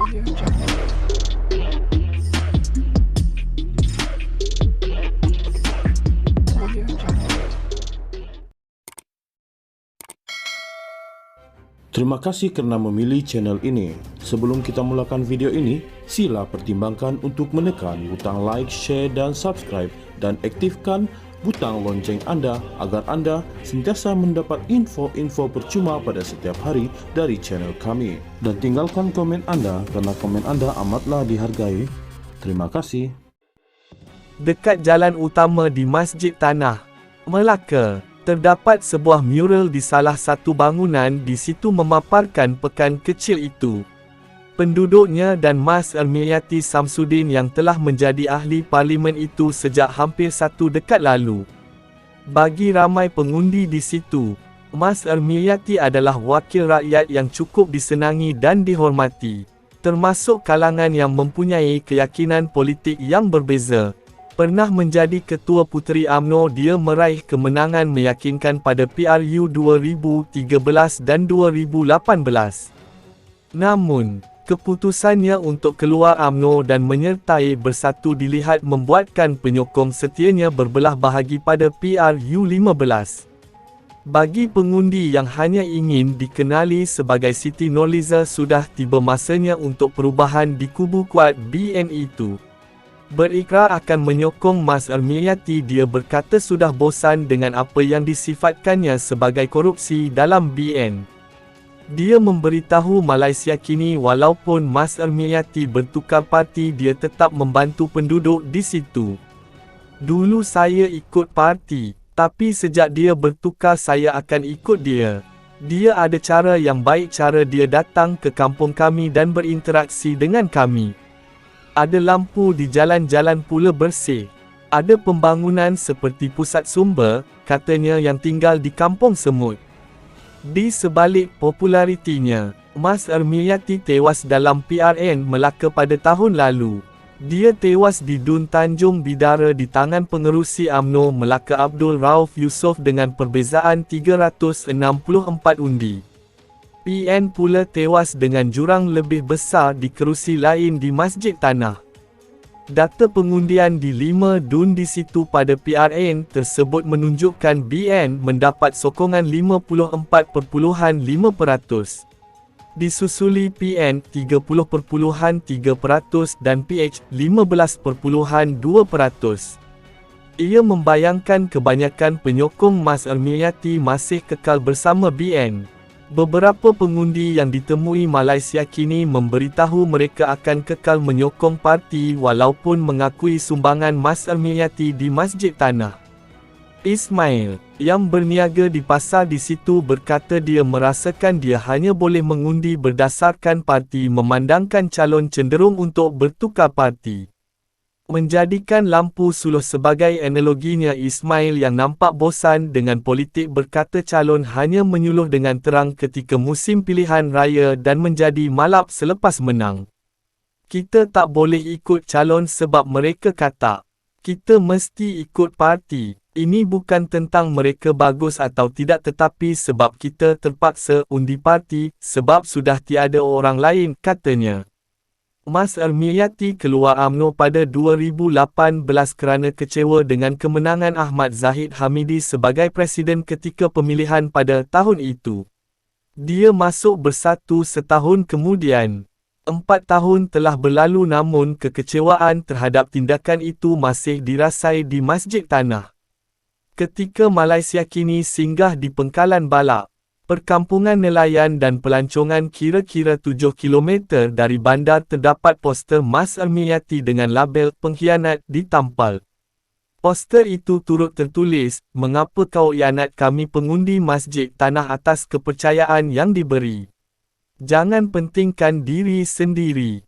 Terima kasih kerana memilih channel ini. Sebelum kita mulakan video ini, sila pertimbangkan untuk menekan butang like, share dan subscribe dan aktifkan butang lonceng anda agar anda sentiasa mendapat info-info percuma pada setiap hari dari channel kami. Dan tinggalkan komen anda kerana komen anda amatlah dihargai. Terima kasih. Dekat jalan utama di Masjid Tanah, Melaka, terdapat sebuah mural di salah satu bangunan di situ memaparkan pekan kecil itu. Penduduknya dan Mas Ermiyati Samsudin yang telah menjadi ahli parlimen itu sejak hampir 1 dekad lalu. Bagi ramai pengundi di situ, Mas Ermiyati adalah wakil rakyat yang cukup disenangi dan dihormati, termasuk kalangan yang mempunyai keyakinan politik yang berbeza. Pernah menjadi Ketua Puteri UMNO, dia meraih kemenangan meyakinkan pada PRU 2013 dan 2018. Namun, keputusannya untuk keluar UMNO dan menyertai Bersatu dilihat membuatkan penyokong setianya berbelah bahagi pada PRU 15. Bagi pengundi yang hanya ingin dikenali sebagai Siti Nurhaliza, sudah tiba masanya untuk perubahan di kubu kuat BN itu. Berikrar akan menyokong Mas Ermiyati, dia berkata sudah bosan dengan apa yang disifatkannya sebagai korupsi dalam BN. Dia memberitahu Malaysia Kini walaupun Mas Ermiyati bertukar parti, dia tetap membantu penduduk di situ. Dulu saya ikut parti, tapi sejak dia bertukar saya akan ikut dia. Dia ada cara yang baik, cara dia datang ke kampung kami dan berinteraksi dengan kami. Ada lampu di jalan-jalan pula bersih. Ada pembangunan seperti pusat sumber, katanya, yang tinggal di kampung semut. Di sebalik popularitinya, Mas Ermiyati tewas dalam PRN Melaka pada tahun lalu. Dia tewas di Dun Tanjung Bidara di tangan pengerusi UMNO Melaka Abdul Rauf Yusof dengan perbezaan 364 undi. PN pula tewas dengan jurang lebih besar di kerusi lain di Masjid Tanah. Data pengundian di 5 dun di situ pada PRN tersebut menunjukkan BN mendapat sokongan 54.5%. Disusuli PN 30.3% dan PH 15.2%. Ia membayangkan kebanyakan penyokong Mas Ermiyati masih kekal bersama BN. Beberapa pengundi yang ditemui Malaysia Kini memberitahu mereka akan kekal menyokong parti walaupun mengakui sumbangan Mas Ermiyati di Masjid Tanah. Ismail, yang berniaga di pasar di situ, berkata dia merasakan dia hanya boleh mengundi berdasarkan parti, memandangkan calon cenderung untuk bertukar parti. Menjadikan lampu suluh sebagai analoginya, Ismail yang nampak bosan dengan politik berkata calon hanya menyuluh dengan terang ketika musim pilihan raya dan menjadi malap selepas menang. Kita tak boleh ikut calon sebab mereka kata. Kita mesti ikut parti. Ini bukan tentang mereka bagus atau tidak, tetapi sebab kita terpaksa undi parti sebab sudah tiada orang lain, katanya. Mas Ermiyati keluar UMNO pada 2018 kerana kecewa dengan kemenangan Ahmad Zahid Hamidi sebagai presiden ketika pemilihan pada tahun itu. Dia masuk Bersatu setahun kemudian. 4 tahun telah berlalu namun kekecewaan terhadap tindakan itu masih dirasai di Masjid Tanah. Ketika Malaysia Kini singgah di Pengkalan Balak, perkampungan nelayan dan pelancongan kira-kira 7 km dari bandar, terdapat poster Mas Ermiyati dengan label "Pengkhianat" ditampal. Poster itu turut tertulis, "Mengapa kau ianat kami pengundi Masjid Tanah atas kepercayaan yang diberi? Jangan pentingkan diri sendiri."